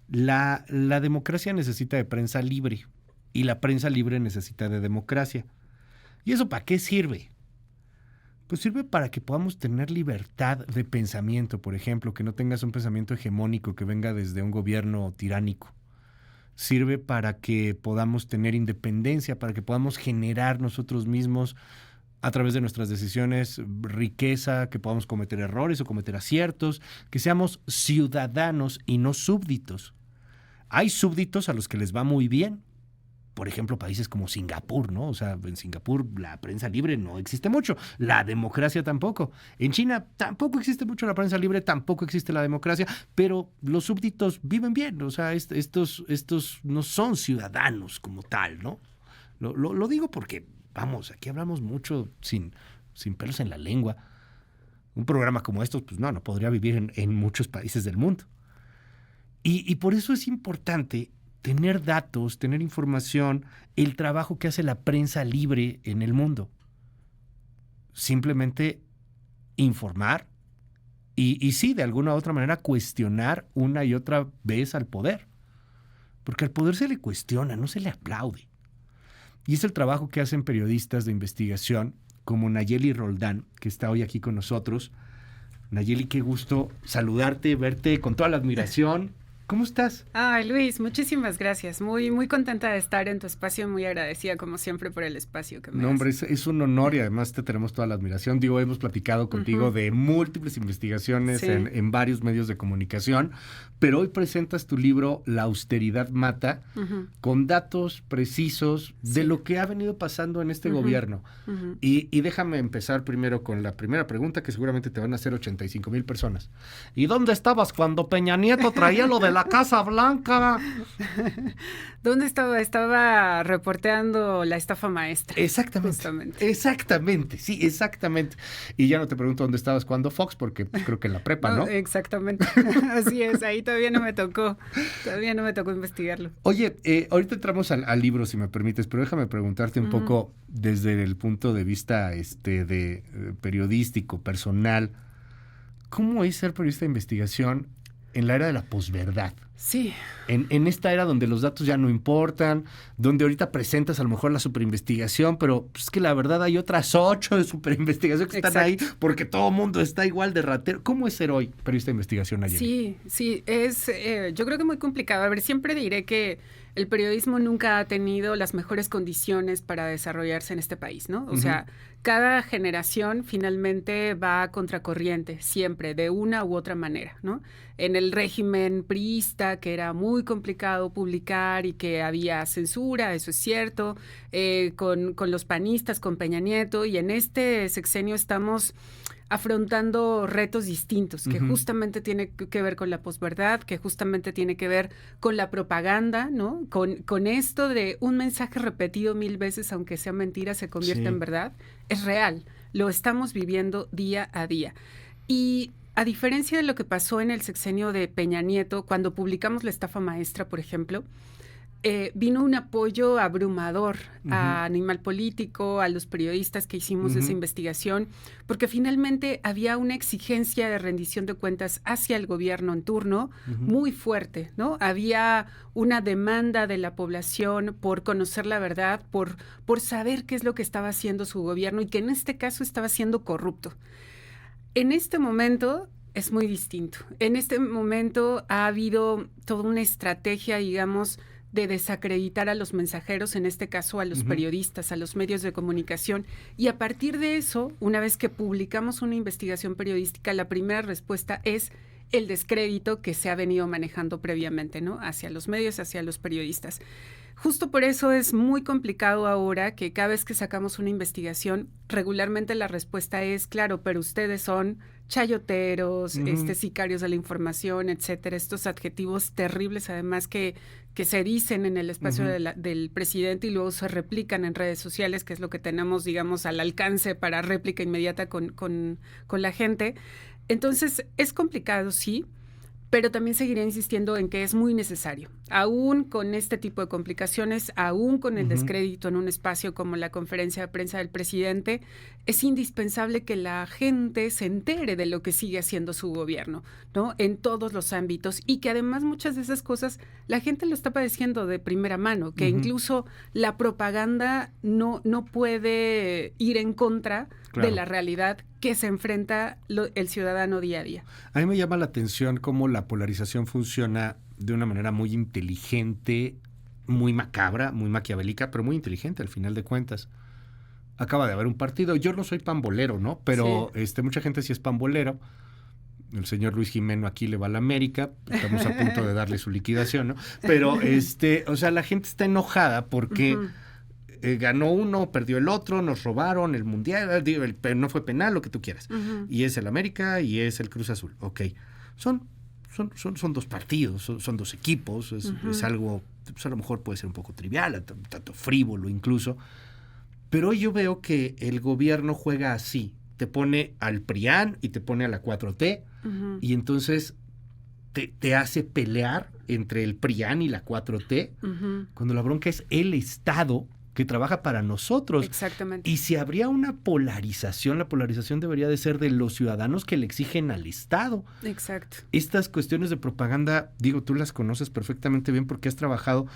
La democracia necesita de prensa libre y la prensa libre necesita de democracia. ¿Y eso para qué sirve? Pues sirve para que podamos tener libertad de pensamiento, por ejemplo, que no tengas un pensamiento hegemónico que venga desde un gobierno tiránico. Sirve para que podamos tener independencia, para que podamos generar nosotros mismos a través de nuestras decisiones riqueza, que podamos cometer errores o cometer aciertos, que seamos ciudadanos y no súbditos. Hay súbditos a los que les va muy bien. Por ejemplo, países como Singapur, ¿no? O sea, en Singapur la prensa libre no existe mucho, la democracia tampoco. En China tampoco existe mucho la prensa libre, tampoco existe la democracia, pero los súbditos viven bien, o sea, estos no son ciudadanos como tal, ¿no? Lo digo porque, vamos, aquí hablamos mucho sin pelos en la lengua. Un programa como estos, pues no podría vivir en muchos países del mundo. Y por eso es importante tener datos, tener información, el trabajo que hace la prensa libre en el mundo. Simplemente informar y sí, de alguna u otra manera, cuestionar una y otra vez al poder. Porque al poder se le cuestiona, no se le aplaude. Y es el trabajo que hacen periodistas de investigación como Nayeli Roldán, que está hoy aquí con nosotros. Nayeli, qué gusto saludarte, verte con toda la admiración. ¿Cómo estás? Ay, Luis, muchísimas gracias. Muy, muy contenta de estar en tu espacio, muy agradecida como siempre por el espacio que me das. Hombre, es un honor y además te tenemos toda la admiración. Digo, hemos platicado contigo de múltiples investigaciones en varios medios de comunicación, pero hoy presentas tu libro La austeridad mata, con datos precisos de lo que ha venido pasando en este gobierno. Y déjame empezar primero con la primera pregunta que seguramente te van a hacer 85,000 personas. ¿Y dónde estabas cuando Peña Nieto traía lo de la Casa Blanca? ¿Dónde estaba? Estaba reporteando la estafa maestra. Exactamente, sí, exactamente. Y ya no te pregunto dónde estabas cuando Fox, porque creo que en la prepa, ¿no? Exactamente, así es, ahí todavía no me tocó investigarlo. Oye, ahorita entramos al libro, si me permites, pero déjame preguntarte un poco desde el punto de vista periodístico, personal. ¿Cómo es ser periodista de investigación en la era de la posverdad? Sí. En esta era donde los datos ya no importan, donde ahorita presentas a lo mejor la superinvestigación, pero es que la verdad hay otras 8 de superinvestigación que están ahí porque todo el mundo está igual de ratero. ¿Cómo es ser hoy periodista de investigación, Nayeli? Sí, es yo creo que muy complicado. A ver, siempre diré que el periodismo nunca ha tenido las mejores condiciones para desarrollarse en este país, ¿no? O sea, cada generación finalmente va a contracorriente, siempre, de una u otra manera, ¿no? En el régimen priista, que era muy complicado publicar y que había censura, eso es cierto, con los panistas, con Peña Nieto, y en este sexenio estamos afrontando retos distintos, que justamente tiene que ver con la posverdad, que justamente tiene que ver con la propaganda, ¿no? Con esto de un mensaje repetido 1000 veces, aunque sea mentira, se convierte en verdad. Es real, lo estamos viviendo día a día. Y a diferencia de lo que pasó en el sexenio de Peña Nieto, cuando publicamos La estafa maestra, por ejemplo, vino un apoyo abrumador a Animal Político, a los periodistas que hicimos esa investigación, porque finalmente había una exigencia de rendición de cuentas hacia el gobierno en turno muy fuerte, ¿no? Había una demanda de la población por conocer la verdad, por saber qué es lo que estaba haciendo su gobierno y que en este caso estaba siendo corrupto. En este momento es muy distinto. En este momento ha habido toda una estrategia, digamos, de desacreditar a los mensajeros, en este caso a los periodistas, a los medios de comunicación. Y a partir de eso, una vez que publicamos una investigación periodística, la primera respuesta es el descrédito que se ha venido manejando previamente, ¿no? Hacia los medios, hacia los periodistas. Justo por eso es muy complicado ahora que cada vez que sacamos una investigación, regularmente la respuesta es, claro, pero ustedes son chayoteros, sicarios de la información, etcétera, estos adjetivos terribles además que se dicen en el espacio del presidente y luego se replican en redes sociales, que es lo que tenemos, digamos, al alcance para réplica inmediata con la gente. Entonces, es complicado, sí, pero también seguiré insistiendo en que es muy necesario. Aún con este tipo de complicaciones, aún con el descrédito en un espacio como la conferencia de prensa del presidente, es indispensable que la gente se entere de lo que sigue haciendo su gobierno, ¿no? En todos los ámbitos, y que además muchas de esas cosas la gente lo está padeciendo de primera mano, que incluso la propaganda no puede ir en contra de la realidad que se enfrenta el ciudadano día a día. A mí me llama la atención cómo la polarización funciona de una manera muy inteligente, muy macabra, muy maquiavélica, pero muy inteligente al final de cuentas. Acaba de haber un partido, yo no soy pambolero, ¿no? Pero sí. Mucha gente sí es pambolero. El señor Luis Jimeno aquí le va a la América, estamos a punto de darle su liquidación, ¿no? Pero, o sea, la gente está enojada porque ganó uno, perdió el otro, nos robaron el mundial, no fue penal, lo que tú quieras. Y es el América y es el Cruz Azul. Ok, son dos partidos, son dos equipos, es algo, pues a lo mejor puede ser un poco trivial, tanto frívolo incluso, pero hoy yo veo que el gobierno juega así, te pone al PRIAN y te pone a la 4T, y entonces te hace pelear entre el PRIAN y la 4T, cuando la bronca es el Estado que trabaja para nosotros. Exactamente. Y si habría una polarización, la polarización debería de ser de los ciudadanos que le exigen al Estado. Exacto. Estas cuestiones de propaganda, digo, tú las conoces perfectamente bien porque has trabajado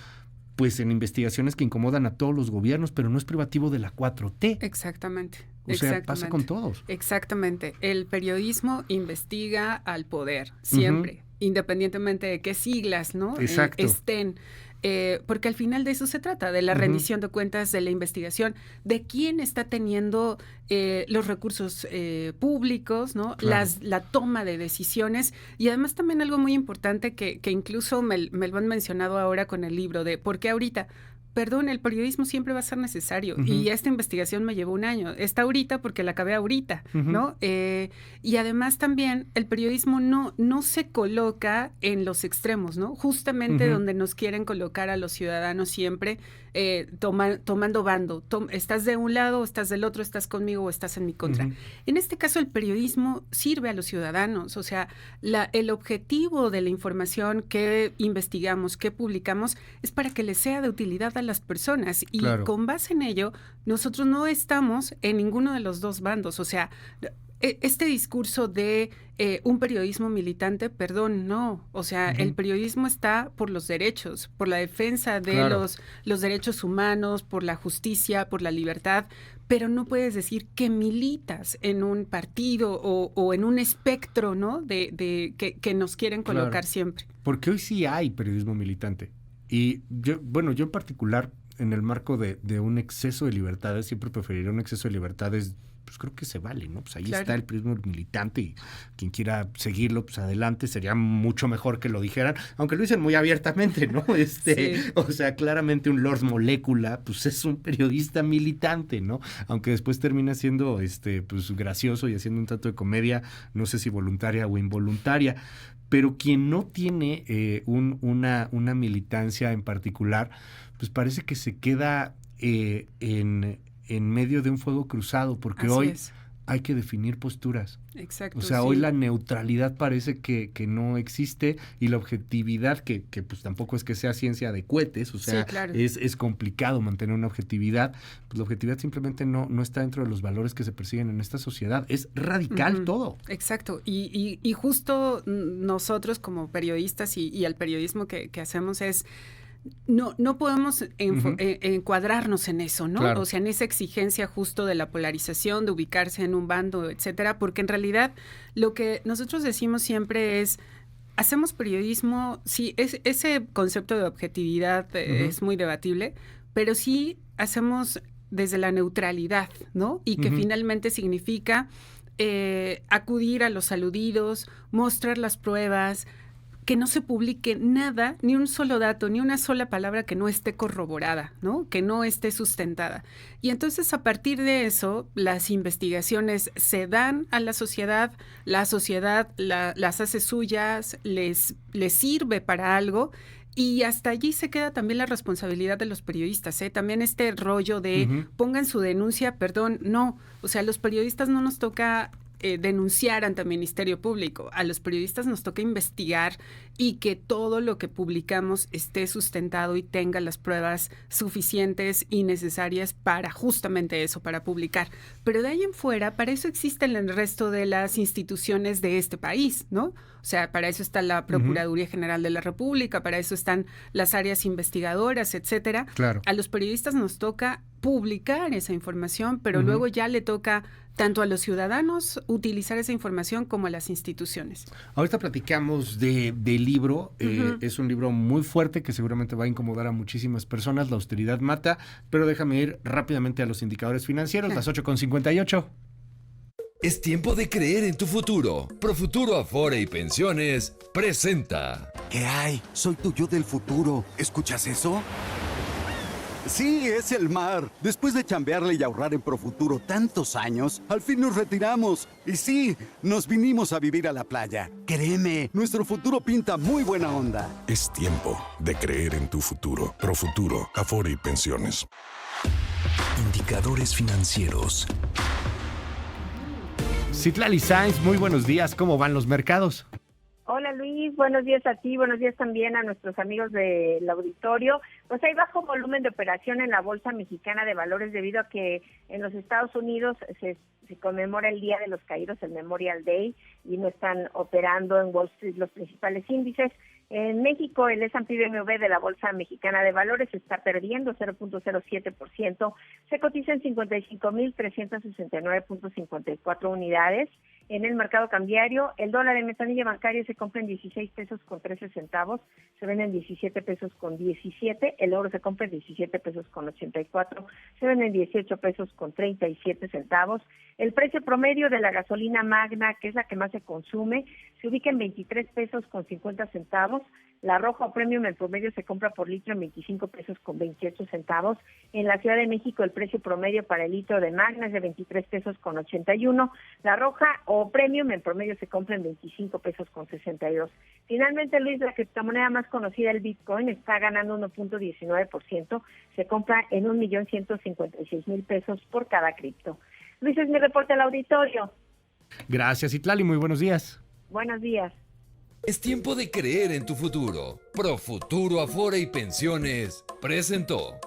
pues en investigaciones que incomodan a todos los gobiernos, pero no es privativo de la 4T. Exactamente. O sea, pasa con todos. Exactamente. El periodismo investiga al poder, siempre, independientemente de qué siglas, ¿no? Exacto. Estén. Porque al final de eso se trata, de la rendición de cuentas, de la investigación, de quién está teniendo los recursos públicos, ¿no? Claro. La toma de decisiones, y además también algo muy importante que incluso me lo han mencionado ahora con el libro de ¿por qué ahorita? Perdón, el periodismo siempre va a ser necesario, y esta investigación me llevó un año. Está ahorita porque la acabé ahorita, ¿no? Y además también el periodismo no se coloca en los extremos, ¿no? Justamente donde nos quieren colocar a los ciudadanos siempre, tomando bando. Estás de un lado, estás del otro, estás conmigo o estás en mi contra. En este caso, el periodismo sirve a los ciudadanos. O sea, el objetivo de la información que investigamos, que publicamos, es para que les sea de utilidad a las personas. Y con base en ello, nosotros no estamos en ninguno de los dos bandos. O sea, este discurso de un periodismo militante, perdón, no. O sea, el periodismo está por los derechos, por la defensa de los derechos humanos, por la justicia, por la libertad, pero no puedes decir que militas en un partido o en un espectro, ¿no? De que nos quieren colocar siempre. Porque hoy sí hay periodismo militante. Y yo en particular, en el marco de un exceso de libertades, siempre preferiría un exceso de libertades, pues creo que se vale, ¿no? Pues ahí está el periodismo militante, y quien quiera seguirlo, pues adelante, sería mucho mejor que lo dijeran, aunque lo dicen muy abiertamente, ¿no? O sea, claramente un Lord Molécula, pues es un periodista militante, ¿no? Aunque después termina siendo, pues gracioso y haciendo un tanto de comedia, no sé si voluntaria o involuntaria. Pero quien no tiene una militancia en particular, pues parece que se queda en medio de un fuego cruzado, porque hoy hay que definir posturas. Exacto. O sea, hoy la neutralidad parece que no existe, y la objetividad, que pues tampoco es que sea ciencia de cohetes, o sea, es complicado mantener una objetividad. Pues la objetividad simplemente no está dentro de los valores que se persiguen en esta sociedad. Es radical todo. Exacto. Y justo nosotros como periodistas y el periodismo que hacemos es... No podemos encuadrarnos en eso, ¿no? O sea, en esa exigencia justo de la polarización, de ubicarse en un bando, etcétera, porque en realidad lo que nosotros decimos siempre es, hacemos periodismo, sí, ese concepto de objetividad es muy debatible, pero sí hacemos desde la neutralidad, ¿no? Y que finalmente significa acudir a los aludidos, mostrar las pruebas, que no se publique nada, ni un solo dato, ni una sola palabra que no esté corroborada, ¿no? Que no esté sustentada. Y entonces, a partir de eso, las investigaciones se dan a la sociedad las hace suyas, les sirve para algo, y hasta allí se queda también la responsabilidad de los periodistas, ¿eh? También este rollo de pongan su denuncia, perdón, no. O sea, los periodistas no nos toca denunciar ante el Ministerio Público. A los periodistas nos toca investigar y que todo lo que publicamos esté sustentado y tenga las pruebas suficientes y necesarias para justamente eso, para publicar. Pero de ahí en fuera, para eso existen el resto de las instituciones de este país, ¿no? O sea, para eso está la Procuraduría General de la República, para eso están las áreas investigadoras, etcétera. Claro. A los periodistas nos toca publicar esa información, pero luego ya le toca tanto a los ciudadanos utilizar esa información como a las instituciones. Ahorita platicamos del libro. Es un libro muy fuerte que seguramente va a incomodar a muchísimas personas. La austeridad mata, pero déjame ir rápidamente a los indicadores financieros, las 8:58. Es tiempo de creer en tu futuro. Profuturo Afore y Pensiones presenta. ¿Qué hay? Soy tu yo del futuro. ¿Escuchas eso? Sí, es el mar. Después de chambearle y ahorrar en Profuturo tantos años, al fin nos retiramos. Y sí, nos vinimos a vivir a la playa. Créeme, nuestro futuro pinta muy buena onda. Es tiempo de creer en tu futuro. Profuturo, Afore y Pensiones. Indicadores financieros. Citlali Sainz, muy buenos días. ¿Cómo van los mercados? Hola Luis, buenos días a ti, buenos días también a nuestros amigos del auditorio. Pues hay bajo volumen de operación en la Bolsa Mexicana de Valores debido a que en los Estados Unidos se conmemora el Día de los Caídos, el Memorial Day, y no están operando en Wall Street los principales índices. En México, el S&P BMV de la Bolsa Mexicana de Valores está perdiendo 0.07%, se cotiza en 55.369.54 unidades. En el mercado cambiario, el dólar en ventanilla bancaria se compra en 16 pesos con 13 centavos, se vende en 17 pesos con 17, el oro se compra en 17 pesos con 84, se vende en 18 pesos con 37 centavos. El precio promedio de la gasolina Magna, que es la que más se consume, se ubica en 23 pesos con 50 centavos. La Roja o Premium en promedio se compra por litro en 25 pesos con 28 centavos. En la Ciudad de México el precio promedio para el litro de Magna es de 23 pesos con 81. La Roja o Premium en promedio se compra en 25 pesos con 62. Finalmente, Luis, la criptomoneda más conocida, el Bitcoin, está ganando 1.19%. Se compra en 1.156.000 pesos por cada cripto. Luis, es mi reporte al auditorio. Gracias, Citlali. Muy buenos días. Buenos días. Es tiempo de creer en tu futuro. Profuturo Afore y Pensiones presentó.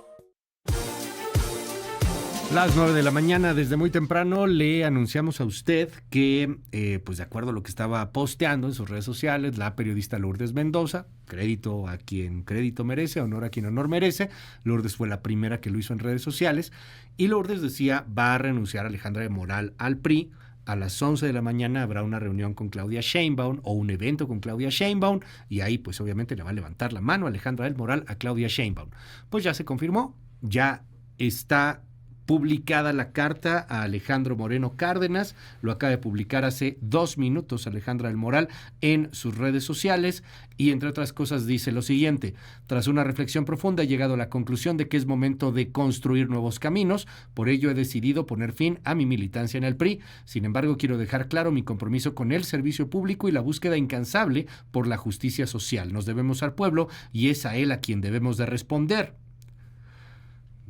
Las 9 de la mañana, desde muy temprano, le anunciamos a usted que, pues de acuerdo a lo que estaba posteando en sus redes sociales, la periodista Lourdes Mendoza, crédito a quien crédito merece, honor a quien honor merece, Lourdes fue la primera que lo hizo en redes sociales, y Lourdes decía, va a renunciar Alejandra del Moral al PRI. A las 11 de la mañana habrá una reunión con Claudia Sheinbaum o un evento con Claudia Sheinbaum, y ahí pues obviamente le va a levantar la mano Alejandra del Moral a Claudia Sheinbaum. Pues ya se confirmó, ya está publicada la carta a Alejandro Moreno Cárdenas, lo acaba de publicar hace 2 minutos Alejandra del Moral en sus redes sociales, y entre otras cosas dice lo siguiente: tras una reflexión profunda he llegado a la conclusión de que es momento de construir nuevos caminos, por ello he decidido poner fin a mi militancia en el PRI. Sin embargo, quiero dejar claro mi compromiso con el servicio público y la búsqueda incansable por la justicia social. Nos debemos al pueblo y es a él a quien debemos de responder.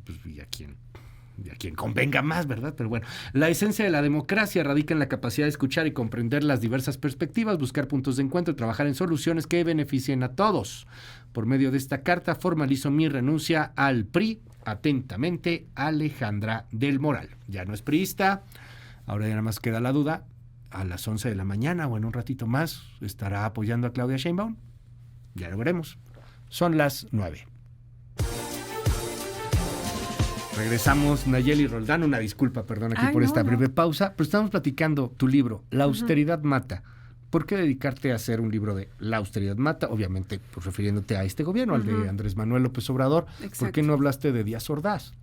Pues, ¿y a quien convenga más, ¿verdad? Pero bueno, la esencia de la democracia radica en la capacidad de escuchar y comprender las diversas perspectivas, buscar puntos de encuentro y trabajar en soluciones que beneficien a todos. Por medio de esta carta formalizo mi renuncia al PRI. Atentamente, Alejandra del Moral. Ya no es priista, ahora ya nada más queda la duda. A las 11 de la mañana o en un ratito más, ¿estará apoyando a Claudia Sheinbaum? Ya lo veremos. Son las 9. Regresamos, Nayeli Roldán, una disculpa, perdón, aquí por esta breve pausa, pero estamos platicando tu libro, La austeridad mata. ¿Por qué dedicarte a hacer un libro de La austeridad mata? Obviamente, pues refiriéndote a este gobierno, al de Andrés Manuel López Obrador. Exacto. ¿Por qué no hablaste de Díaz Ordaz?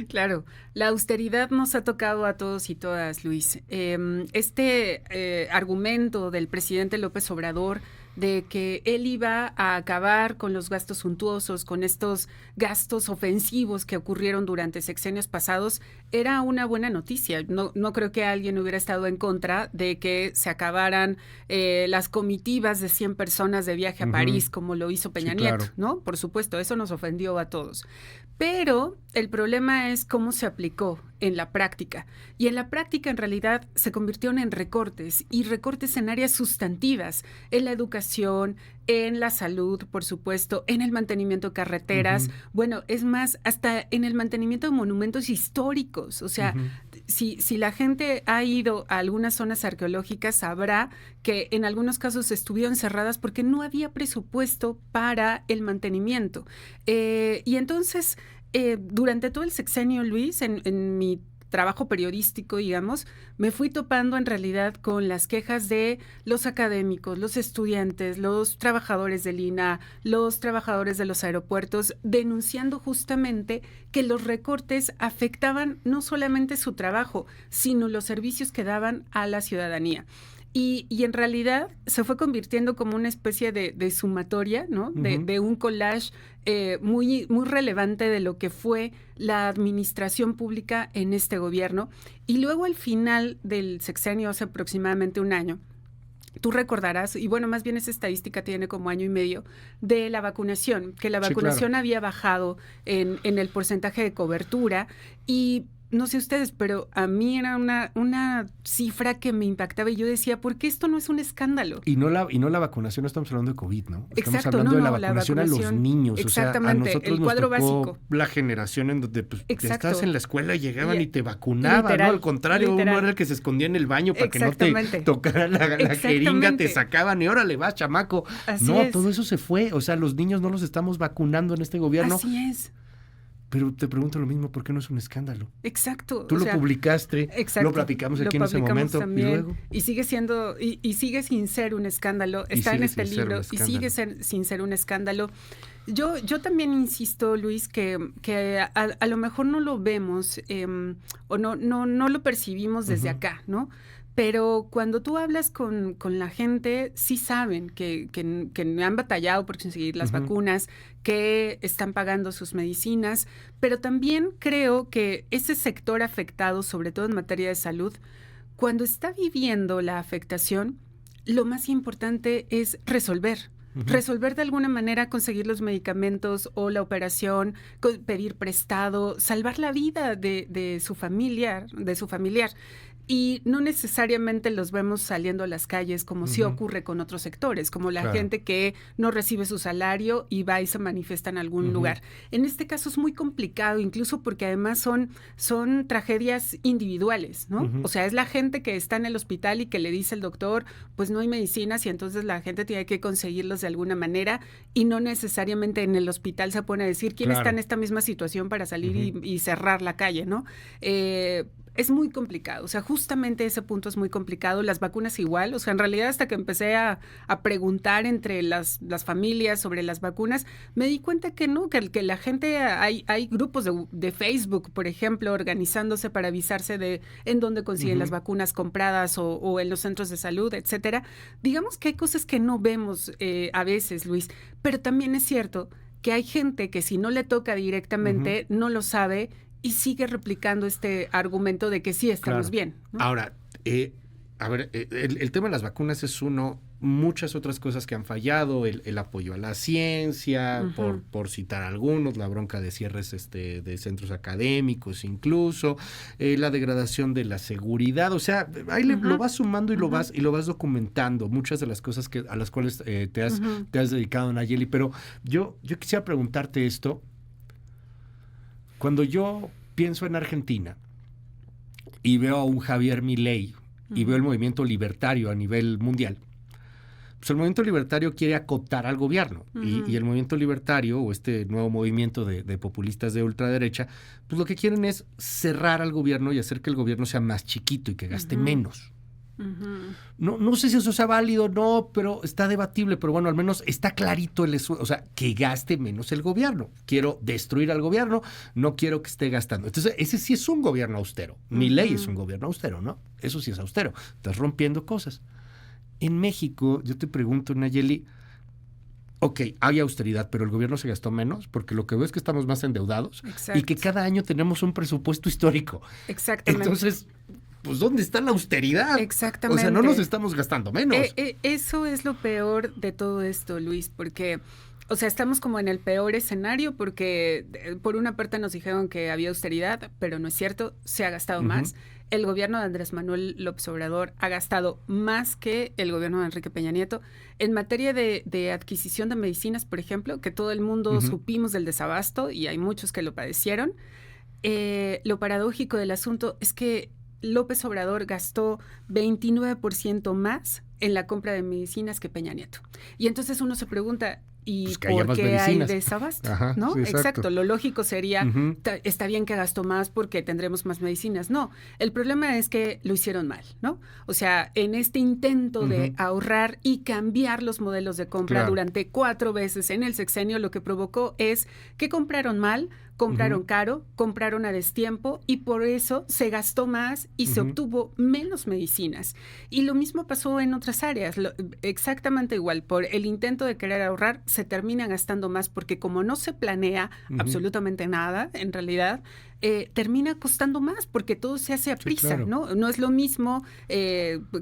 Claro, la austeridad nos ha tocado a todos y todas, Luis. Este argumento del presidente López Obrador de que él iba a acabar con los gastos suntuosos, con estos gastos ofensivos que ocurrieron durante sexenios pasados, era una buena noticia. No creo que alguien hubiera estado en contra de que se acabaran las comitivas de 100 personas de viaje a París, como lo hizo Peña Nieto, claro, ¿no? Por supuesto, eso nos ofendió a todos. Pero el problema es cómo se aplicó. en la práctica. Y en la práctica, en realidad, se convirtieron en recortes, y recortes en áreas sustantivas, en la educación, en la salud, por supuesto, en el mantenimiento de carreteras, bueno, es más, hasta en el mantenimiento de monumentos históricos. O sea, si la gente ha ido a algunas zonas arqueológicas, sabrá que en algunos casos estuvieron cerradas porque no había presupuesto para el mantenimiento. Y entonces, durante todo el sexenio, Luis, en mi trabajo periodístico, digamos, me fui topando en realidad con las quejas de los académicos, los estudiantes, los trabajadores del INAH, los trabajadores de los aeropuertos, denunciando justamente que los recortes afectaban no solamente su trabajo, sino los servicios que daban a la ciudadanía. Y en realidad se fue convirtiendo como una especie de sumatoria, ¿no? De un collage muy, muy relevante de lo que fue la administración pública en este gobierno. Y luego al final del sexenio, hace aproximadamente un año, tú recordarás, y bueno, más bien esa estadística tiene como año y medio, de la vacunación, que la vacunación había bajado en el porcentaje de cobertura. Y no sé ustedes, pero a mí era una cifra que me impactaba y yo decía, ¿por qué esto no es un escándalo? Y no la vacunación, no estamos hablando de COVID, ¿no? Estamos Exacto, hablando de la la vacunación a los niños. Exactamente, o sea, a nosotros el cuadro nos tocó básico. La generación en donde pues, ya estabas en la escuela y llegaban y te vacunaban, literal, ¿no? Al contrario, uno era el que se escondía en el baño para que no te tocara la jeringa, te sacaban y órale, vas, chamaco. Así no, es. todo eso se fue. O sea, los niños no los estamos vacunando en este gobierno. Así es. Pero te pregunto lo mismo, ¿por qué no es un escándalo? Exacto. Tú lo publicaste, lo platicamos aquí en ese momento también, y luego. Y sigue siendo, y sigue sin ser un escándalo, está en este libro y sigue sin ser un escándalo. Yo también insisto, Luis, que a lo mejor no lo vemos o no lo percibimos desde acá, ¿no? Pero cuando tú hablas con la gente, sí saben que han batallado por conseguir las vacunas, que están pagando sus medicinas, pero también creo que ese sector afectado, sobre todo en materia de salud, cuando está viviendo la afectación, lo más importante es resolver. Resolver de alguna manera, conseguir los medicamentos o la operación, pedir prestado, salvar la vida de su familiar. Y no necesariamente los vemos saliendo a las calles como sí ocurre con otros sectores, como la gente que no recibe su salario y va y se manifiesta en algún lugar. En este caso es muy complicado, incluso porque además son tragedias individuales, ¿no? O sea, es la gente que está en el hospital y que le dice el doctor, pues no hay medicinas y entonces la gente tiene que conseguirlos de alguna manera y no necesariamente en el hospital se pone a decir quién está en esta misma situación para salir y cerrar la calle, ¿no? Es muy complicado, o sea, justamente ese punto es muy complicado, las vacunas igual, o sea, en realidad hasta que empecé a preguntar entre las familias sobre las vacunas, me di cuenta que no, que la gente, hay grupos de Facebook, por ejemplo, organizándose para avisarse de en dónde consiguen las vacunas compradas o en los centros de salud, etcétera. Digamos que hay cosas que no vemos a veces, Luis, pero también es cierto que hay gente que si no le toca directamente no lo sabe y sigue replicando este argumento de que sí estamos bien, ¿no? Ahora, el tema de las vacunas es uno, muchas otras cosas que han fallado, el apoyo a la ciencia, por citar algunos, la bronca de cierres de centros académicos incluso, la degradación de la seguridad, o sea, ahí lo vas sumando y lo vas documentando, muchas de las cosas a las cuales te has dedicado, Nayeli, pero yo quisiera preguntarte esto. Cuando yo pienso en Argentina y veo a un Javier Milei y veo el movimiento libertario a nivel mundial, pues el movimiento libertario quiere acotar al gobierno y el movimiento libertario o este nuevo movimiento de populistas de ultraderecha, pues lo que quieren es cerrar al gobierno y hacer que el gobierno sea más chiquito y que gaste menos. No sé si eso sea válido o no, pero está debatible, pero bueno, al menos está clarito o sea, que gaste menos el gobierno. Quiero destruir al gobierno, no quiero que esté gastando. Entonces, ese sí es un gobierno austero. Milei es un gobierno austero, ¿no? Eso sí es austero. Estás rompiendo cosas. En México, yo te pregunto, Nayeli, ok, hay austeridad, pero el gobierno se gastó menos, porque lo que veo es que estamos más endeudados. Exacto. Y que cada año tenemos un presupuesto histórico. Exactamente. Entonces, pues ¿dónde está la austeridad? Exactamente. O sea, no nos estamos gastando menos. Eso es lo peor de todo esto, Luis, porque O sea, estamos como en el peor escenario porque por una parte nos dijeron que había austeridad, pero no es cierto, se ha gastado más. El gobierno de Andrés Manuel López Obrador ha gastado más que el gobierno de Enrique Peña Nieto. En materia de adquisición de medicinas, por ejemplo, que todo el mundo supimos del desabasto y hay muchos que lo padecieron, lo paradójico del asunto es que López Obrador gastó 29% más en la compra de medicinas que Peña Nieto. Y entonces uno se pregunta, ¿y pues que haya por qué más hay medicinas. desabasto? Ajá, ¿No? sí, exacto. Lo lógico sería, está bien que gastó más porque tendremos más medicinas. No, el problema es que lo hicieron mal, ¿no? O sea, en este intento de ahorrar y cambiar los modelos de compra durante 4 veces en el sexenio, lo que provocó es que compraron mal, compraron caro, compraron a destiempo y por eso se gastó más y se obtuvo menos medicinas. Y lo mismo pasó en otras áreas, exactamente igual. Por el intento de querer ahorrar, se termina gastando más porque como no se planea absolutamente nada, en realidad, termina costando más porque todo se hace a prisa, claro. ¿no? No es lo mismo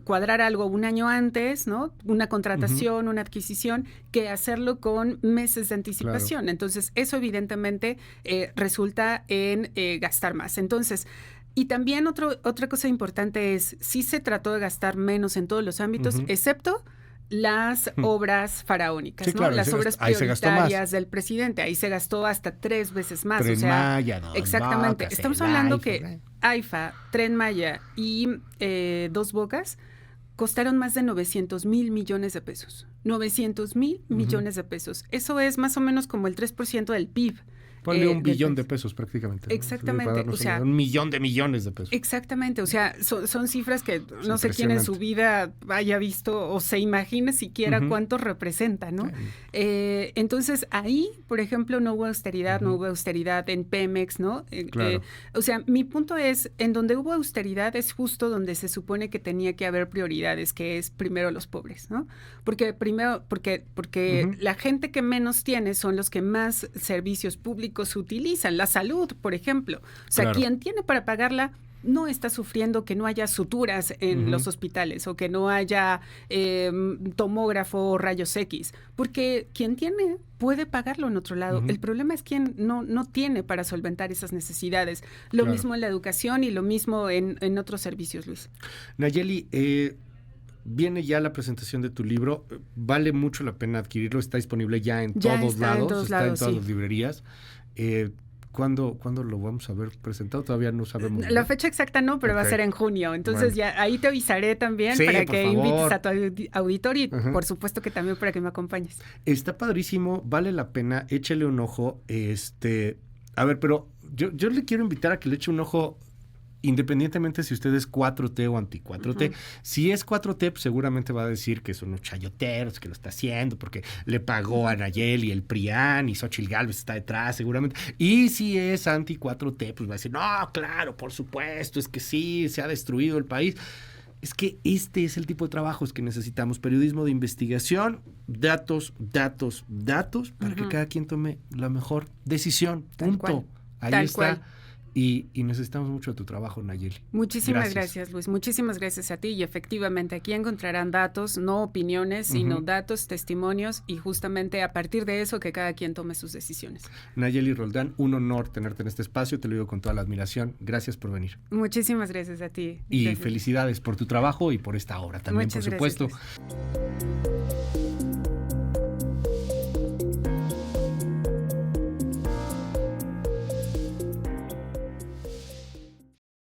cuadrar algo un año antes, ¿no? Una contratación, una adquisición, que hacerlo con meses de anticipación. Claro. Entonces, eso evidentemente resulta en gastar más. Entonces, y también otra cosa importante es, sí se trató de gastar menos en todos los ámbitos, excepto las obras faraónicas, sí, ¿no? claro, Las obras prioritarias del presidente. Ahí se gastó hasta 3 veces más. Tren o sea, Maya, exactamente. Bocas, Estamos hablando que AIFA, Tren Maya y Dos Bocas costaron más de 900 mil millones de pesos. 900 mil millones de pesos. Eso es más o menos como el 3% del PIB. Ponle $1 billón de pesos prácticamente, ¿no? Exactamente. O sea, 1 millón de millones de pesos. Exactamente. O sea, son cifras que no sé quién en su vida haya visto o se imagine siquiera cuánto representa, ¿no? Entonces, ahí, por ejemplo, no hubo austeridad, no hubo austeridad en Pemex, ¿no? Claro. O sea, mi punto es, en donde hubo austeridad es justo donde se supone que tenía que haber prioridades, que es primero los pobres, ¿no? Porque la gente que menos tiene son los que más servicios públicos utilizan. La salud, por ejemplo. O sea, quien tiene para pagarla no está sufriendo que no haya suturas en los hospitales o que no haya tomógrafo o rayos X, porque quien tiene puede pagarlo en otro lado. El problema es quien no tiene para solventar esas necesidades. Lo mismo en la educación y lo mismo en otros servicios, Luis. Nayeli, viene ya la presentación de tu libro. Vale mucho la pena adquirirlo. Está disponible ya en todos lados. Está en todas las librerías. ¿Cuándo lo vamos a ver presentado? Todavía no sabemos. La fecha exacta no, pero va a ser en junio. Entonces ya ahí te avisaré también para que invites a tu auditorio y por supuesto que también para que me acompañes. Está padrísimo, vale la pena, échale un ojo. A ver, pero yo le quiero invitar a que le eche un ojo independientemente si usted es 4T o anti-4T. Si es 4T, pues seguramente va a decir que son unos chayoteros, que lo está haciendo porque le pagó a Nayeli el PRIAN y Xóchitl Gálvez está detrás seguramente. Y si es anti-4T, pues va a decir, no, claro, por supuesto, es que sí, se ha destruido el país. Es que este es el tipo de trabajos que necesitamos, periodismo de investigación, datos, para que cada quien tome la mejor decisión, punto. Ahí está. Cual. Y necesitamos mucho de tu trabajo, Nayeli. Muchísimas gracias, Luis. Muchísimas gracias a ti. Y efectivamente, aquí encontrarán datos, no opiniones, sino datos, testimonios, y justamente a partir de eso que cada quien tome sus decisiones. Nayeli Roldán, un honor tenerte en este espacio. Te lo digo con toda la admiración. Gracias por venir. Muchísimas gracias a ti. Y felicidades por tu trabajo y por esta obra también, muchas por supuesto. Gracias.